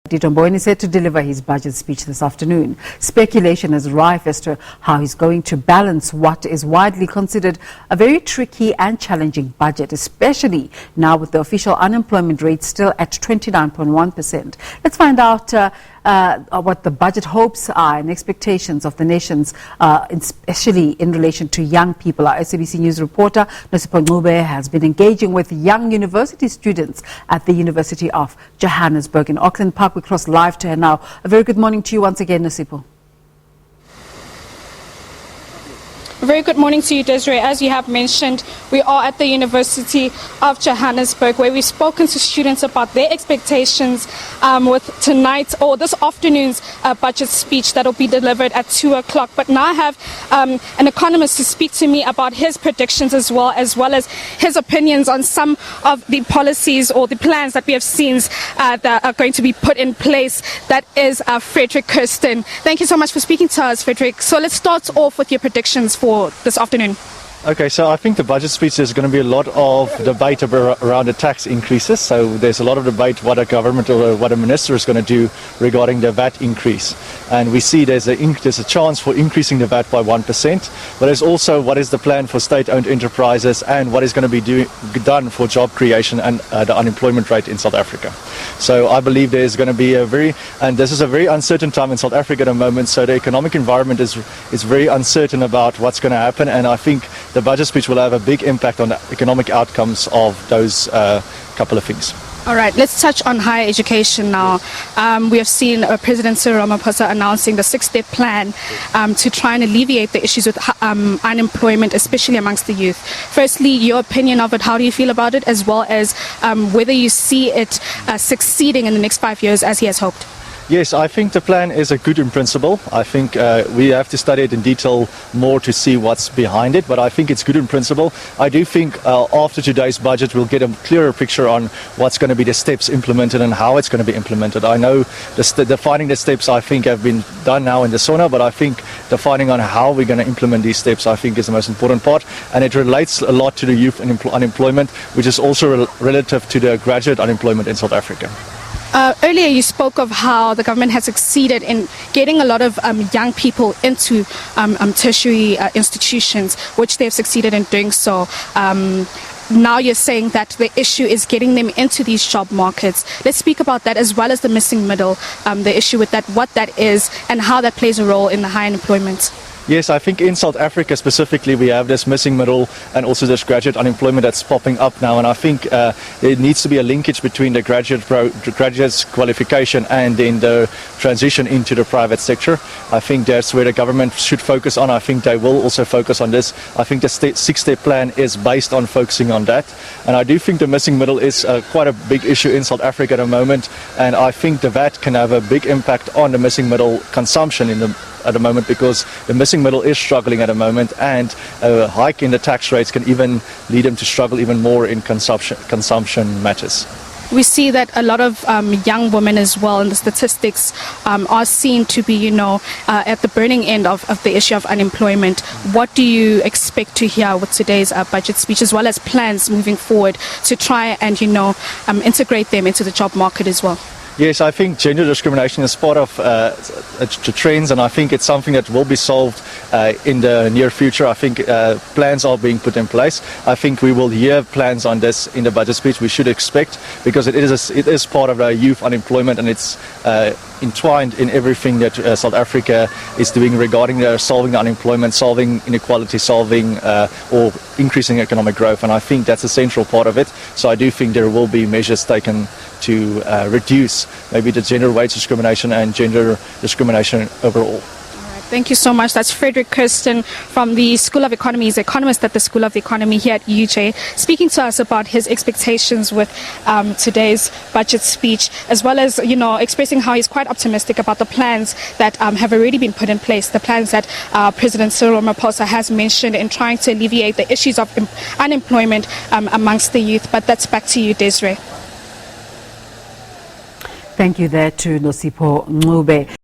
Tito Mboweni is set to deliver his budget speech this afternoon. Speculation is rife as to how he's going to balance what is widely considered a very tricky and challenging budget, especially now with the official unemployment rate still at 29.1%. Let's find out what the budget hopes are and expectations of the nations, especially in relation to young people. Our SABC News reporter Nosipho Mncube has been engaging with young university students at the University of Johannesburg in Auckland Park. We cross live to her now. A very good morning to you once again, Nosipho. A very good morning to you, Desiree. As you have mentioned, we are at the University of Johannesburg, where we've spoken to students about their expectations with tonight or this afternoon's budget speech that will be delivered at 2 o'clock. But now I have an economist to speak to me about his predictions as well as his opinions on some of the policies or the plans that we have seen that are going to be put in place. That is Frederick Kirsten. Thank you so much for speaking to us, Frederick. So let's start off with your predictions for this afternoon. Okay, so I think the budget speech, there's going to be a lot of debate around the tax increases. So there's a lot of debate what a government or what a minister is going to do regarding the VAT increase. And we see there's a chance for increasing the VAT by 1%. But there's also what is the plan for state-owned enterprises and what is going to be done for job creation and the unemployment rate in South Africa. So I believe there's going to be and this is a very uncertain time in South Africa at the moment. So the economic environment is very uncertain about what's going to happen. And I think the budget speech will have a big impact on the economic outcomes of those couple of things. All right, let's touch on higher education now. We have seen President Cyril Ramaphosa announcing the 6-step plan to try and alleviate the issues with unemployment, especially amongst the youth. Firstly, your opinion of it, how do you feel about it, as well as whether you see it succeeding in the next 5 years as he has hoped? Yes, I think the plan is a good in principle. I think we have to study it in detail more to see what's behind it, but I think it's good in principle. I do think after today's budget we'll get a clearer picture on what's going to be the steps implemented and how it's going to be implemented. I know defining the steps I think have been done now in the SONA, but I think defining on how we're going to implement these steps I think is the most important part, and it relates a lot to the youth unemployment, which is also relative to the graduate unemployment in South Africa. Earlier you spoke of how the government has succeeded in getting a lot of young people into tertiary institutions, which they have succeeded in doing so. Now you're saying that the issue is getting them into these job markets. Let's speak about that, as well as the missing middle, the issue with that, what that is and how that plays a role in the high unemployment. Yes, I think in South Africa specifically we have this missing middle and also this graduate unemployment that's popping up now, and I think there needs to be a linkage between the graduate's qualification and then the transition into the private sector. I think that's where the government should focus on. I think they will also focus on this. I think the 6-step plan is based on focusing on that, and I do think the missing middle is quite a big issue in South Africa at the moment, and I think the VAT can have a big impact on the missing middle consumption at the moment, because the missing middle is struggling at the moment, and a hike in the tax rates can even lead them to struggle even more in consumption matters. We see that a lot of young women as well, and the statistics are seen to be, at the burning end of the issue of unemployment. What do you expect to hear with today's budget speech, as well as plans moving forward to try and, integrate them into the job market as well? Yes, I think gender discrimination is part of the trends, and I think it's something that will be solved in the near future. I think plans are being put in place. I think we will hear plans on this in the budget speech. We should expect, because it is part of youth unemployment, and it's entwined in everything that South Africa is doing regarding solving the unemployment, solving inequality, solving or increasing economic growth, and I think that's a central part of it. So I do think there will be measures taken to reduce maybe the gender wage discrimination and gender discrimination overall. Thank you so much. That's Frederick Kirsten from the School of Economy. He's an economist at the School of Economy here at UJ, speaking to us about his expectations with today's budget speech, as well as, expressing how he's quite optimistic about the plans that have already been put in place, the plans that President Cyril Ramaphosa has mentioned in trying to alleviate the issues of unemployment amongst the youth. But that's back to you, Desiree. Thank you there to Nosipho Mncube.